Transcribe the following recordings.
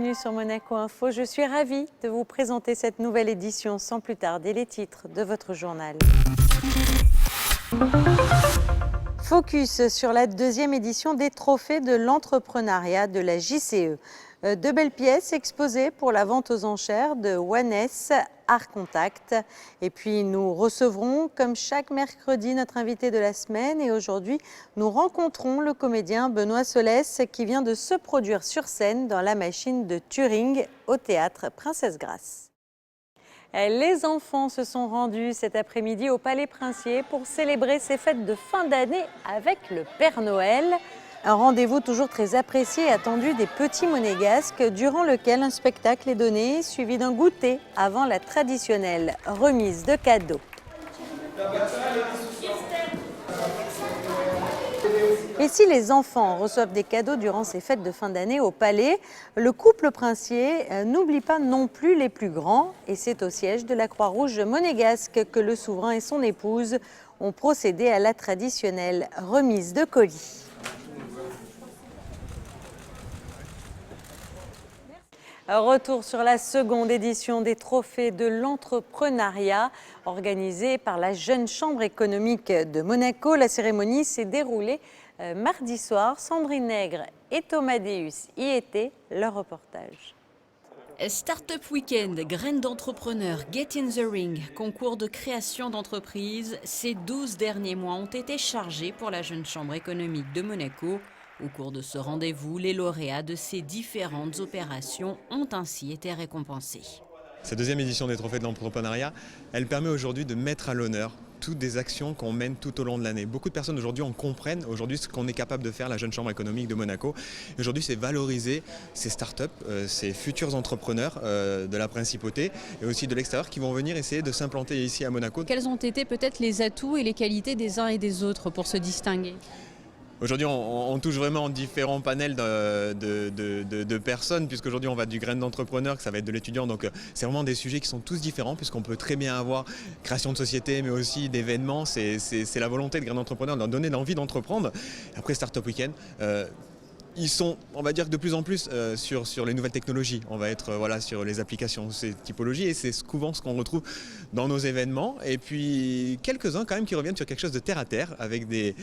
bienvenue sur Monaco Info. Je suis ravie de vous présenter cette nouvelle édition sans plus tarder les titres de votre journal. Focus sur la deuxième édition des trophées de l'entrepreneuriat de la JCE. De belles pièces exposées pour la vente aux enchères de Onnes Art Contact. Et puis nous recevrons, comme chaque mercredi, notre invité de la semaine. Et aujourd'hui, nous rencontrons le comédien Benoît Solès qui vient de se produire sur scène dans La Machine de Turing au théâtre Princesse Grace. Les enfants se sont rendus cet après-midi au Palais Princier pour célébrer ces fêtes de fin d'année avec le Père Noël. Un rendez-vous toujours très apprécié et attendu des petits monégasques, durant lequel un spectacle est donné, suivi d'un goûter avant la traditionnelle remise de cadeaux. Et si les enfants reçoivent des cadeaux durant ces fêtes de fin d'année au Palais, le couple princier n'oublie pas non plus les plus grands. Et c'est au siège de la Croix-Rouge monégasque que le souverain et son épouse ont procédé à la traditionnelle remise de colis. Retour sur la seconde édition des trophées de l'entrepreneuriat organisée par la Jeune Chambre économique de Monaco. La cérémonie s'est déroulée mardi soir. Sandrine Nègre et Thomas Deus y étaient, leur reportage. Startup Weekend, graines d'entrepreneurs, Get in the Ring, concours de création d'entreprises, ces 12 derniers mois ont été chargés pour la Jeune Chambre économique de Monaco. Au cours de ce rendez-vous, les lauréats de ces différentes opérations ont ainsi été récompensés. Cette deuxième édition des Trophées de l'entrepreneuriat, elle permet aujourd'hui de mettre à l'honneur toutes des actions qu'on mène tout au long de l'année. Beaucoup de personnes aujourd'hui en comprennent aujourd'hui ce qu'on est capable de faire, la Jeune Chambre économique de Monaco. Aujourd'hui, c'est valoriser ces startups, ces futurs entrepreneurs de la principauté et aussi de l'extérieur qui vont venir essayer de s'implanter ici à Monaco. Quels ont été peut-être les atouts et les qualités des uns et des autres pour se distinguer ? Aujourd'hui, on touche vraiment différents panels de personnes, puisqu'aujourd'hui on va du grain d'entrepreneur, que ça va être de l'étudiant, donc c'est vraiment des sujets qui sont tous différents, puisqu'on peut très bien avoir création de société, mais aussi d'événements. C'est la volonté de grain d'entrepreneur de leur donner l'envie d'entreprendre. Après Startup Weekend, ils sont, on va dire, de plus en plus sur les nouvelles technologies. On va être sur les applications, ces typologies, et c'est souvent ce qu'on retrouve dans nos événements. Et puis quelques-uns quand même qui reviennent sur quelque chose de terre à terre, avec des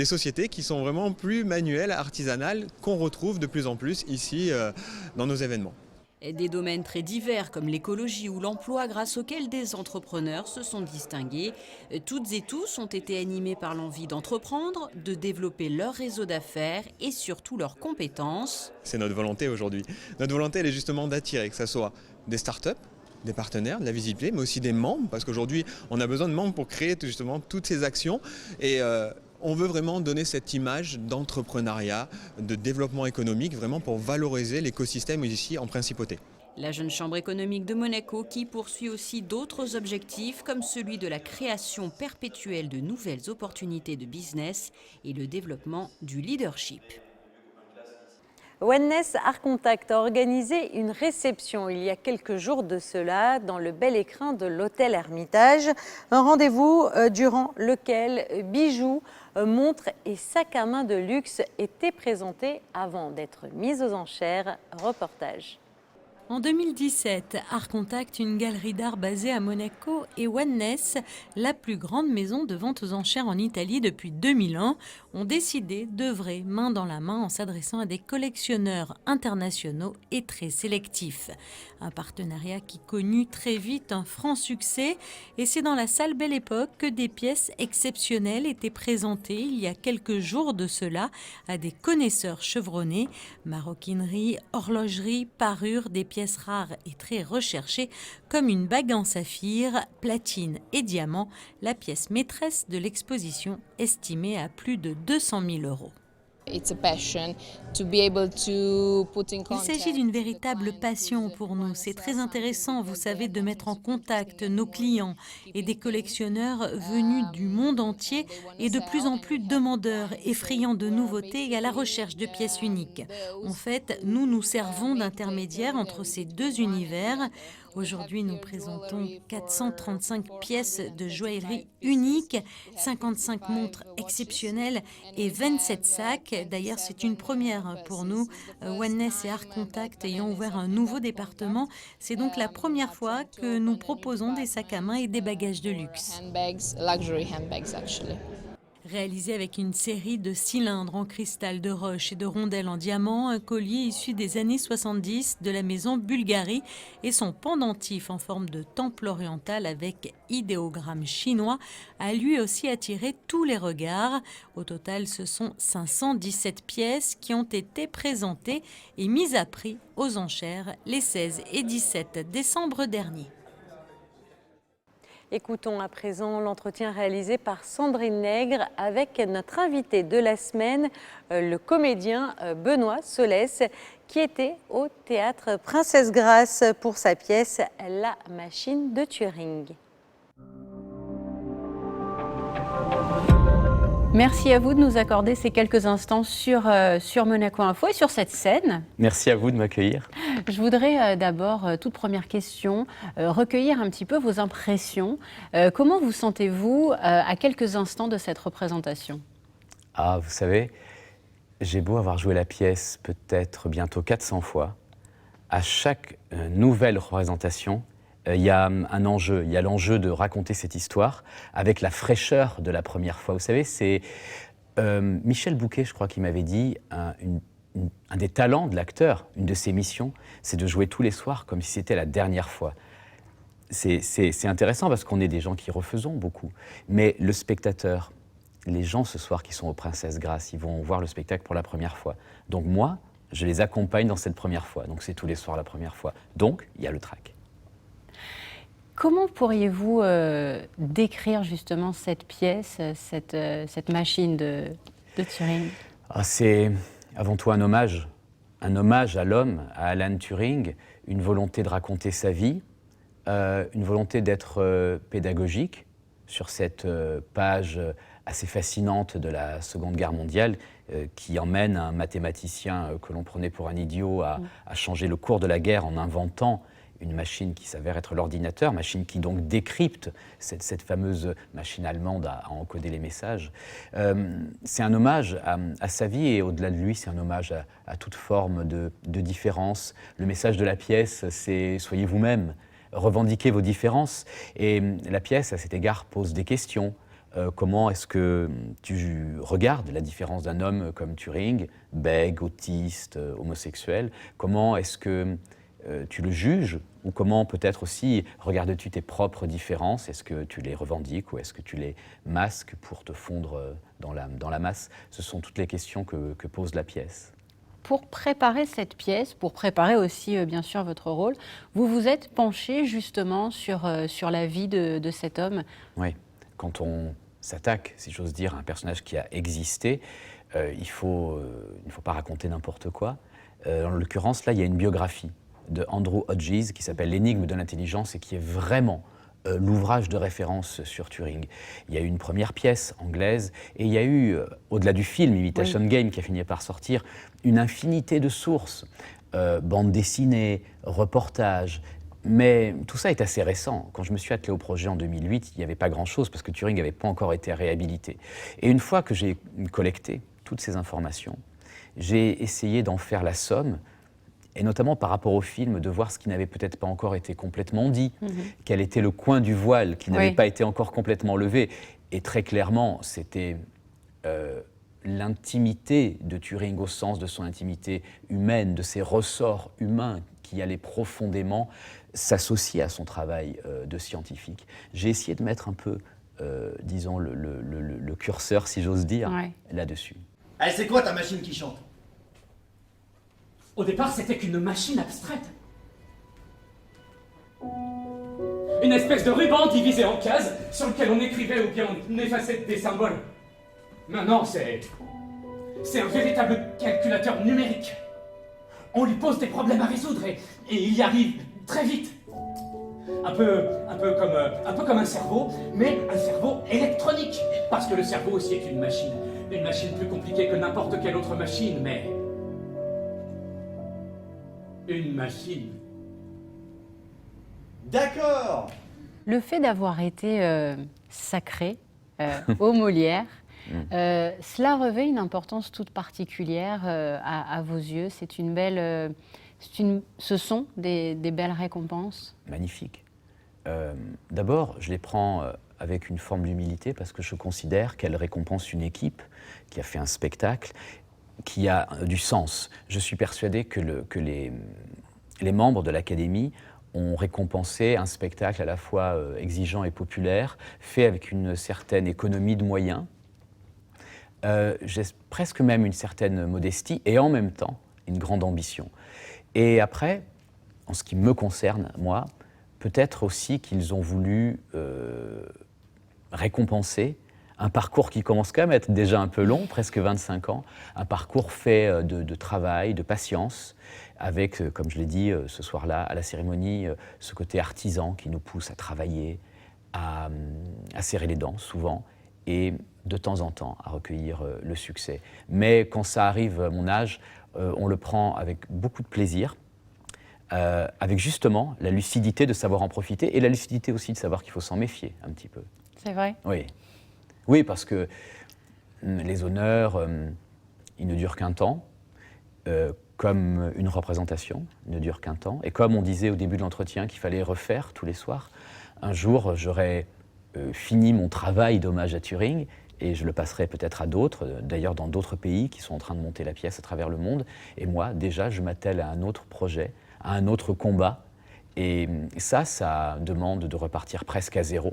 sociétés qui sont vraiment plus manuelles, artisanales, qu'on retrouve de plus en plus ici dans nos événements. Et des domaines très divers comme l'écologie ou l'emploi grâce auxquels des entrepreneurs se sont distingués. Toutes et tous ont été animés par l'envie d'entreprendre, de développer leur réseau d'affaires et surtout leurs compétences. C'est notre volonté aujourd'hui. Notre volonté, elle est justement d'attirer, que ce soit des startups, des partenaires, de la visibilité, mais aussi des membres, parce qu'aujourd'hui, on a besoin de membres pour créer justement toutes ces actions. Et on veut vraiment donner cette image d'entrepreneuriat, de développement économique, vraiment pour valoriser l'écosystème ici en principauté. La Jeune Chambre économique de Monaco qui poursuit aussi d'autres objectifs comme celui de la création perpétuelle de nouvelles opportunités de business et le développement du leadership. Onnes Art Contact a organisé une réception il y a quelques jours de cela dans le bel écrin de l'hôtel Hermitage. Un rendez-vous durant lequel bijoux, montres et sacs à main de luxe étaient présentés avant d'être mis aux enchères. Reportage. En 2017, Art Contact, une galerie d'art basée à Monaco, et Onnes, la plus grande maison de vente aux enchères en Italie depuis 2001, ont décidé d'œuvrer main dans la main en s'adressant à des collectionneurs internationaux et très sélectifs. Un partenariat qui connut très vite un franc succès, et c'est dans la salle Belle Époque que des pièces exceptionnelles étaient présentées il y a quelques jours de cela à des connaisseurs chevronnés. Maroquinerie, horlogerie, parures, des pièces rares et très recherchées comme une bague en saphir, platine et diamant, la pièce maîtresse de l'exposition estimée à plus de 200 000 €. Il s'agit d'une véritable passion pour nous. C'est très intéressant, vous savez, de mettre en contact nos clients et des collectionneurs venus du monde entier et de plus en plus demandeurs, effrayants de nouveautés et à la recherche de pièces uniques. En fait, nous nous servons d'intermédiaires entre ces deux univers. Aujourd'hui, nous présentons 435 pièces de joaillerie uniques, 55 montres exceptionnelles et 27 sacs. D'ailleurs, c'est une première pour nous. Oneness et Art Contact ayant ouvert un nouveau département, c'est donc la première fois que nous proposons des sacs à main et des bagages de luxe. Réalisé avec une série de cylindres en cristal de roche et de rondelles en diamant, un collier issu des années 70 de la maison Bulgari et son pendentif en forme de temple oriental avec idéogramme chinois a lui aussi attiré tous les regards. Au total, ce sont 517 pièces qui ont été présentées et mises à prix aux enchères les 16 et 17 décembre dernier. Écoutons à présent l'entretien réalisé par Sandrine Nègre avec notre invité de la semaine, le comédien Benoît Solès, qui était au théâtre Princesse Grace pour sa pièce La machine de Turing. Merci à vous de nous accorder ces quelques instants sur Monaco Info et sur cette scène. Merci à vous de m'accueillir. Je voudrais d'abord, toute première question, recueillir un petit peu vos impressions. Comment vous sentez-vous à quelques instants de cette représentation ? Ah, vous savez, j'ai beau avoir joué la pièce peut-être bientôt 400 fois. À chaque nouvelle représentation, il y a un enjeu. Il y a l'enjeu de raconter cette histoire avec la fraîcheur de la première fois. Vous savez, c'est Michel Bouquet, je crois, qui m'avait dit un des talents de l'acteur, une de ses missions, c'est de jouer tous les soirs comme si c'était la dernière fois. C'est intéressant parce qu'on est des gens qui refaisons beaucoup. Mais le spectateur, les gens ce soir qui sont aux Princesse Grace, ils vont voir le spectacle pour la première fois. Donc moi, je les accompagne dans cette première fois. Donc c'est tous les soirs la première fois. Donc il y a le trac. Comment pourriez-vous décrire justement cette pièce, cette machine de Turing ? C'est avant tout un hommage à l'homme, à Alan Turing, une volonté de raconter sa vie, une volonté d'être pédagogique sur cette page assez fascinante de la Seconde Guerre mondiale qui emmène un mathématicien que l'on prenait pour un idiot à changer le cours de la guerre en inventant une machine qui s'avère être l'ordinateur, machine qui donc décrypte cette fameuse machine allemande à encoder les messages. C'est un hommage à sa vie et au-delà de lui, c'est un hommage à toute forme de différence. Le message de la pièce, c'est « soyez vous-même ». Revendiquer vos différences. Et la pièce, à cet égard, pose des questions. Comment est-ce que tu regardes la différence d'un homme comme Turing, bègue, autiste, homosexuel? Comment est-ce que tu le juges? Ou comment peut-être aussi regardes-tu tes propres différences? Est-ce que tu les revendiques ou est-ce que tu les masques pour te fondre dans la masse? Ce sont toutes les questions que pose la pièce. Pour préparer cette pièce, pour préparer aussi bien sûr votre rôle, vous vous êtes penché justement sur la vie de cet homme. Oui, quand on s'attaque, si j'ose dire, à un personnage qui a existé, il ne faut pas raconter n'importe quoi. En l'occurrence, là, il y a une biographie de Andrew Hodges qui s'appelle L'énigme de l'intelligence et qui est vraiment l'ouvrage de référence sur Turing. Il y a eu une première pièce anglaise et il y a eu, au-delà du film Imitation Game qui a fini par sortir, une infinité de sources, bandes dessinées, reportages, mais tout ça est assez récent. Quand je me suis attelé au projet en 2008, il n'y avait pas grand-chose parce que Turing n'avait pas encore été réhabilité. Et une fois que j'ai collecté toutes ces informations, j'ai essayé d'en faire la somme, et notamment par rapport au film, de voir ce qui n'avait peut-être pas encore été complètement dit, quel était le coin du voile qui n'avait pas été encore complètement levé. Et très clairement, c'était l'intimité de Turing au sens de son intimité humaine, de ses ressorts humains qui allaient profondément s'associer à son travail de scientifique. J'ai essayé de mettre un peu, disons, le curseur, si j'ose dire, là-dessus. Allez, c'est quoi ta machine qui chante? Au départ, c'était qu'une machine abstraite. Une espèce de ruban divisé en cases sur lequel on écrivait ou bien on effaçait des symboles. Maintenant, c'est un véritable calculateur numérique. On lui pose des problèmes à résoudre et il y arrive très vite. Un peu comme un cerveau, mais un cerveau électronique. Parce que le cerveau aussi est une machine plus compliquée que n'importe quelle autre machine, mais une machine. D'accord. Le fait d'avoir été sacré au Molière, cela revêt une importance toute particulière à vos yeux. C'est une belle, ce sont des belles récompenses. Magnifique. D'abord, je les prends avec une forme d'humilité parce que je considère qu'elles récompensent une équipe qui a fait un spectacle qui a du sens. Je suis persuadé que les membres de l'Académie ont récompensé un spectacle à la fois exigeant et populaire, fait avec une certaine économie de moyens, j'ai presque même une certaine modestie et en même temps une grande ambition. Et après, en ce qui me concerne, moi, peut-être aussi qu'ils ont voulu récompenser un parcours qui commence quand même à être déjà un peu long, presque 25 ans, un parcours fait de travail, de patience, avec, comme je l'ai dit ce soir-là, à la cérémonie, ce côté artisan qui nous pousse à travailler, à serrer les dents souvent, et de temps en temps à recueillir le succès. Mais quand ça arrive à mon âge, on le prend avec beaucoup de plaisir, avec justement la lucidité de savoir en profiter, et la lucidité aussi de savoir qu'il faut s'en méfier un petit peu. C'est vrai ? Oui. Oui, parce que les honneurs, ils ne durent qu'un temps, comme une représentation ne dure qu'un temps. Et comme on disait au début de l'entretien qu'il fallait refaire tous les soirs, un jour j'aurai fini mon travail d'hommage à Turing et je le passerai peut-être à d'autres, d'ailleurs dans d'autres pays qui sont en train de monter la pièce à travers le monde. Et moi, déjà, je m'attelle à un autre projet, à un autre combat. Et ça demande de repartir presque à zéro.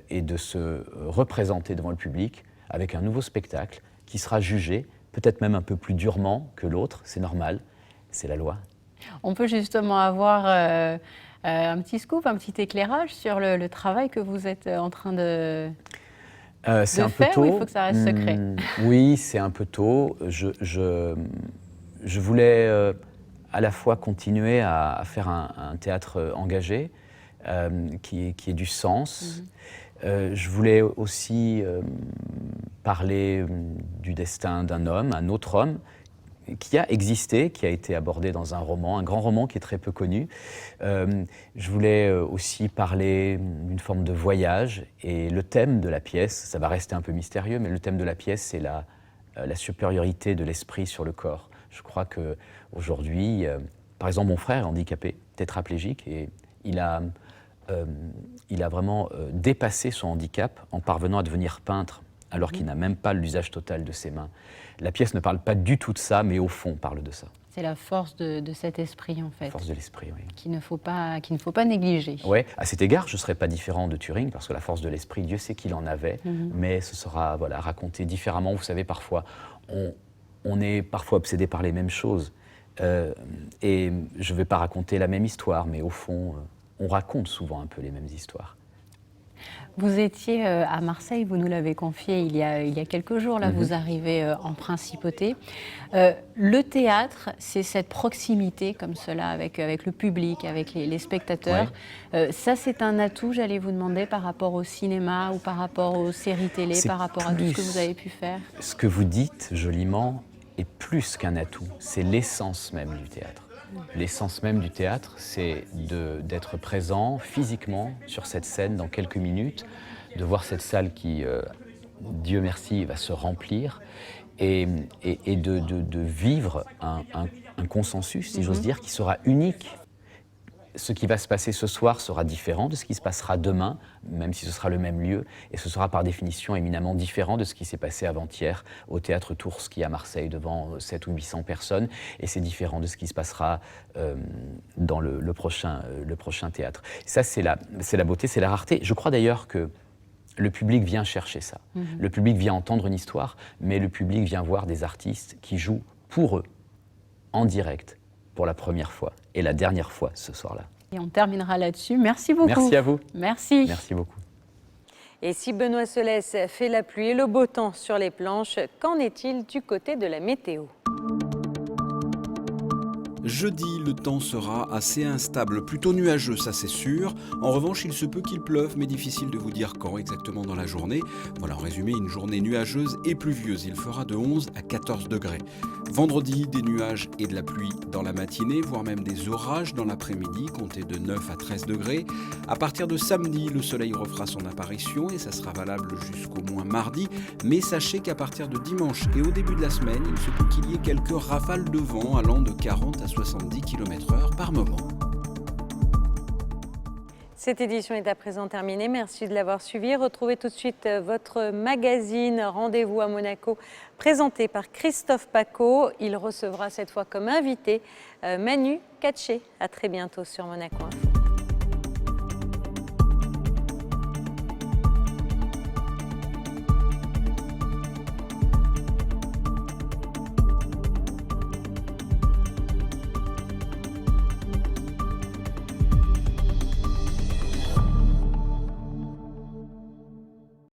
Et de se représenter devant le public avec un nouveau spectacle qui sera jugé, peut-être même un peu plus durement que l'autre, c'est normal, c'est la loi. On peut justement avoir un petit scoop, un petit éclairage sur le travail que vous êtes en train de c'est un peu faire, tôt. ou il faut que ça reste secret? Oui, c'est un peu tôt. Je voulais à la fois continuer à faire un théâtre engagé, qui ait du sens. Je voulais aussi parler du destin d'un homme, un autre homme, qui a existé, qui a été abordé dans un roman, un grand roman qui est très peu connu. Je voulais aussi parler d'une forme de voyage, et le thème de la pièce, ça va rester un peu mystérieux, mais le thème de la pièce, c'est la supériorité de l'esprit sur le corps. Je crois qu'aujourd'hui, par exemple, mon frère est handicapé, tétraplégique, et il a vraiment dépassé son handicap en parvenant à devenir peintre, alors qu'il n'a même pas l'usage total de ses mains. La pièce ne parle pas du tout de ça, mais au fond parle de ça. C'est la force de cet esprit, en fait. La force de l'esprit, oui. Qu'il ne faut pas négliger. Oui, à cet égard, je ne serais pas différent de Turing, parce que la force de l'esprit, Dieu sait qu'il en avait, mais ce sera raconté différemment. Vous savez, parfois, on est parfois obsédé par les mêmes choses. Et je ne vais pas raconter la même histoire, mais au fond, on raconte souvent un peu les mêmes histoires. Vous étiez à Marseille, vous nous l'avez confié il y a quelques jours, là vous arrivez en principauté. Le théâtre, c'est cette proximité comme cela avec le public, avec les spectateurs. Ouais. Ça c'est un atout, j'allais vous demander, par rapport au cinéma ou par rapport aux séries télé, par rapport à tout ce que vous avez pu faire. Ce que vous dites joliment est plus qu'un atout, c'est l'essence même du théâtre. L'essence même du théâtre, c'est d'être présent physiquement sur cette scène dans quelques minutes, de voir cette salle qui, Dieu merci, va se remplir, et de vivre un consensus, si j'ose dire, qui sera unique. Ce qui va se passer ce soir sera différent de ce qui se passera demain, même si ce sera le même lieu, et ce sera par définition éminemment différent de ce qui s'est passé avant-hier au Théâtre Tourski à Marseille devant 700 ou 800 personnes, et c'est différent de ce qui se passera dans le prochain théâtre. Ça, c'est la beauté, c'est la rareté. Je crois d'ailleurs que le public vient chercher ça. Le public vient entendre une histoire, mais le public vient voir des artistes qui jouent pour eux, en direct, pour la première fois et la dernière fois ce soir-là. Et on terminera là-dessus. Merci beaucoup. Merci à vous. Merci. Merci beaucoup. Et si Benoît Solès fait la pluie et le beau temps sur les planches, qu'en est-il du côté de la météo ? Jeudi, le temps sera assez instable, plutôt nuageux, ça c'est sûr. En revanche, il se peut qu'il pleuve, mais difficile de vous dire quand exactement dans la journée. Voilà, en résumé, une journée nuageuse et pluvieuse. Il fera de 11 à 14 degrés. Vendredi, des nuages et de la pluie dans la matinée, voire même des orages dans l'après-midi, comptez de 9 à 13 degrés. À partir de samedi, le soleil refera son apparition et ça sera valable jusqu'au moins mardi. Mais sachez qu'à partir de dimanche et au début de la semaine, il se peut qu'il y ait quelques rafales de vent allant de 40 à 70 km/h par moment. Cette édition est à présent terminée. Merci de l'avoir suivi. Retrouvez tout de suite votre magazine Rendez-vous à Monaco, présenté par Christophe Pacaud. Il recevra cette fois comme invité Manu Katché. À très bientôt sur Monaco Info.